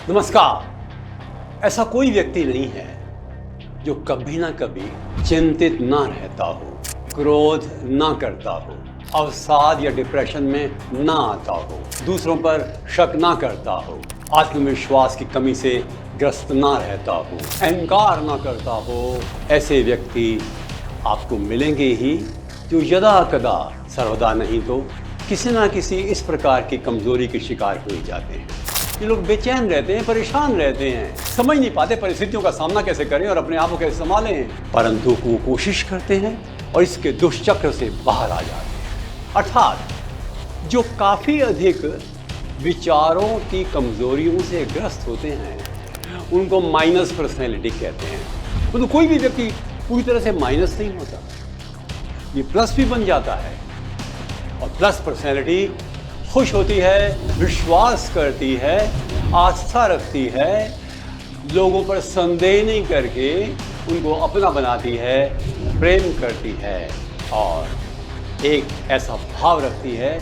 नमस्कार। ऐसा कोई व्यक्ति नहीं है जो कभी ना कभी चिंतित ना रहता हो, क्रोध ना करता हो, अवसाद या डिप्रेशन में ना आता हो, दूसरों पर शक ना करता हो, आत्मविश्वास की कमी से ग्रस्त ना रहता हो, अहंकार ना करता हो। ऐसे व्यक्ति आपको मिलेंगे ही जो यदा कदा, सर्वदा नहीं तो किसी ना किसी इस प्रकार की कमजोरी के शिकार हो ही जाते हैं। ये लोग बेचैन रहते हैं, परेशान रहते हैं, समझ नहीं पाते परिस्थितियों का सामना कैसे करें और अपने आप को कैसे संभालें, परंतु वो कोशिश करते हैं और इसके दुष्चक्र से बाहर आ जाते हैं। अर्थात जो काफ़ी अधिक विचारों की कमजोरियों से ग्रस्त होते हैं उनको माइनस पर्सनैलिटी कहते हैं। तो कोई भी व्यक्ति पूरी तरह से माइनस नहीं होता, ये प्लस भी बन जाता है। और प्लस पर्सनैलिटी खुश होती है, विश्वास करती है, आस्था रखती है, लोगों पर संदेह नहीं करके उनको अपना बनाती है, प्रेम करती है और एक ऐसा भाव रखती है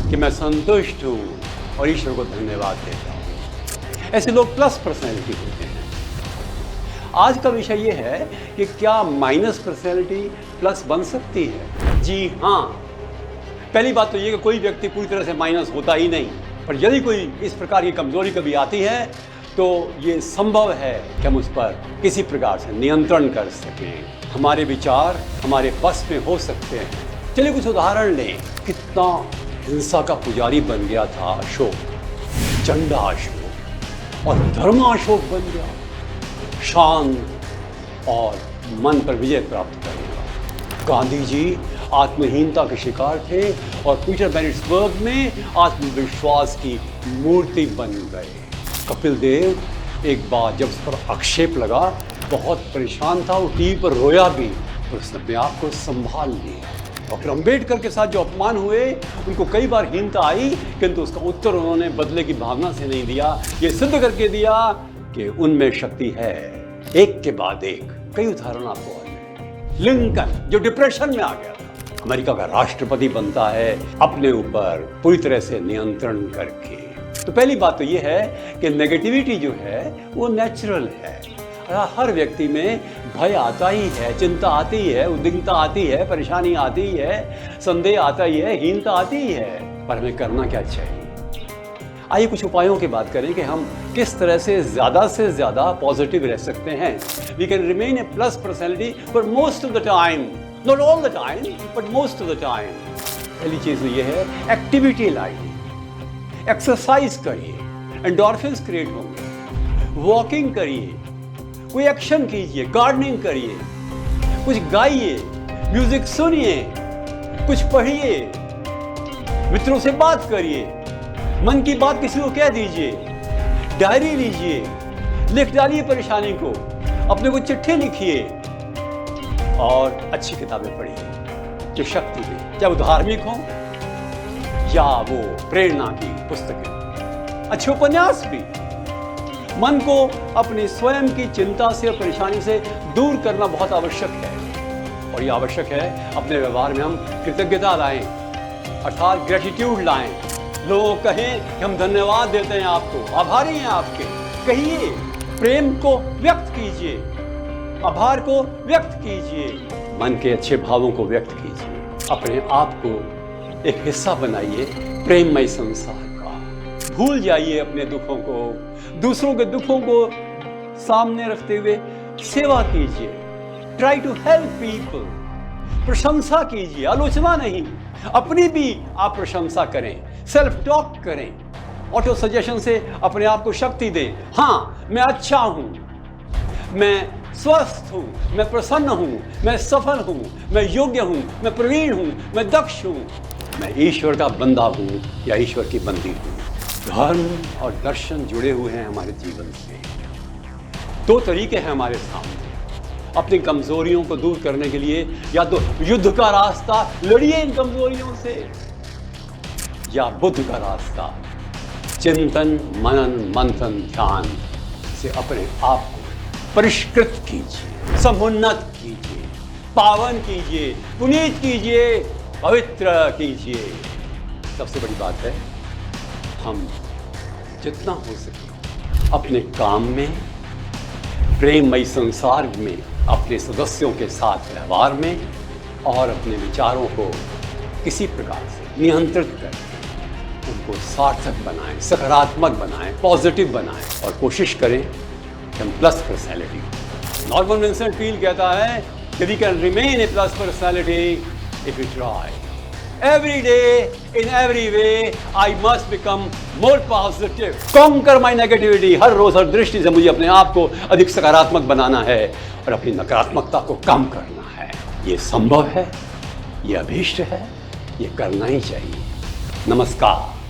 कि मैं संतुष्ट हूँ और ईश्वर को धन्यवाद देता हूँ। ऐसे लोग प्लस पर्सनैलिटी होते हैं। आज का विषय ये है कि क्या माइनस पर्सनैलिटी प्लस बन सकती है? जी हाँ। पहली बात तो ये कि कोई व्यक्ति पूरी तरह से माइनस होता ही नहीं, पर यदि कोई इस प्रकार की कमजोरी कभी आती है तो ये संभव है कि हम उस पर किसी प्रकार से नियंत्रण कर सकें। हमारे विचार हमारे बस में हो सकते हैं। चलिए कुछ उदाहरण लें। कितना हिंसा का पुजारी बन गया था अशोक, चंडा अशोक, और धर्माशोक बन गया, शांत और मन पर विजय प्राप्त करेगा। गांधी जी आत्महीनता के शिकार थे और पीटरमारिट्सबर्ग में आत्मविश्वास की मूर्ति बन गए। कपिल देव एक बार जब उस पर आक्षेप लगा बहुत परेशान था, वो टीवी पर रोया भी, और उसने अपने आप को संभाल लिया। डॉक्टर अम्बेडकर के साथ जो अपमान हुए, उनको कई बार हीनता आई, किंतु उसका उत्तर उन्होंने बदले की भावना से नहीं दिया, ये सिद्ध करके दिया कि उनमें शक्ति है। एक के बाद एक कई उदाहरण आपको आए। लिंकन जो डिप्रेशन में आ गया था, अमेरिका का राष्ट्रपति बनता है अपने ऊपर पूरी तरह से नियंत्रण करके। तो पहली बात तो ये है कि नेगेटिविटी जो है वो नेचुरल है। हर व्यक्ति में भय आता ही है, चिंता आती है, उद्विग्नता आती है, परेशानी आती है, संदेह आता ही है, हीनता आती ही है, पर हमें करना क्या चाहिए? आइए कुछ उपायों की बात करें कि हम किस तरह से ज़्यादा पॉजिटिव रह सकते हैं। We can remain a plus personality for most of the time, not all the time but most of the time. पहली चीज़ ये है एक्टिविटी लाइए, एक्सरसाइज करिए, एंडोर्फिन्स क्रिएट होंगे, वॉकिंग करिए, कोई एक्शन कीजिए, गार्डनिंग करिए, कुछ गाइए, म्यूजिक सुनिए, कुछ पढ़िए, मित्रों से बात करिए, मन की बात किसी को कह दीजिए, डायरी लीजिए, लिख डालिए परेशानी को, अपने को चिट्ठी लिखिए और अच्छी किताबें पढ़िए जो शक्ति दे, चाहे वो धार्मिक हो या वो प्रेरणा की पुस्तकें, अच्छे उपन्यास भी। मन को अपनी स्वयं की चिंता से और परेशानी से दूर करना बहुत आवश्यक है, और ये आवश्यक है अपने व्यवहार में हम कृतज्ञता लाएं, अर्थात ग्रेटिट्यूड लाएं। लोग कहें कि हम धन्यवाद देते हैं आपको, आभारी हैं आपके, कहिए, प्रेम को व्यक्त कीजिए, आभार को व्यक्त कीजिए, मन के अच्छे भावों को व्यक्त कीजिए, अपने आप को एक हिस्सा बनाइए प्रेममय संसार का। भूल जाइए अपने दुखों को, दूसरों के दुखों को सामने रखते हुए सेवा कीजिए, ट्राई टू हेल्प पीपल, प्रशंसा कीजिए, आलोचना नहीं, अपनी भी आप प्रशंसा करें, सेल्फ टॉक करें, ऑटो सजेशन से अपने आप को शक्ति दें। हाँ, मैं अच्छा हूं, मैं स्वस्थ हूं, मैं प्रसन्न हूं, मैं सफल हूं, मैं योग्य हूं, मैं प्रवीण हूं, मैं दक्ष हूं, मैं ईश्वर का बंदा हूं या ईश्वर की बंदी हूं। धर्म और दर्शन जुड़े हुए हैं हमारे जीवन से। दो तरीके हैं हमारे सामने अपनी कमजोरियों को दूर करने के लिए, या तो युद्ध का रास्ता लड़िए इन कमजोरियों से, या बुद्ध का रास्ता चिंतन, मनन, मंथन, ध्यान से अपने आप को परिष्कृत कीजिए, समुन्नत कीजिए, पावन कीजिए, पुनीत कीजिए, पवित्र कीजिए। सबसे बड़ी बात है हम जितना हो सके अपने काम में, प्रेममयी संसार में, अपने सदस्यों के साथ व्यवहार में और अपने विचारों को किसी प्रकार से नियंत्रित करें, उनको सार्थक बनाएं, सकारात्मक बनाएं, पॉजिटिव बनाएं और कोशिश करें कि हम plus personality. Norman Vincent Peale कहता है कि we can remain a plus personality if you try. Every day, in every way, I must become more positive. Conquer my negativity. हर रोज हर दृष्टि से मुझे अपने आप को अधिक सकारात्मक बनाना है और अपनी नकारात्मकता को कम करना है। ये संभव है, ये अभीष्ट है, ये करना ही चाहिए। नमस्कार।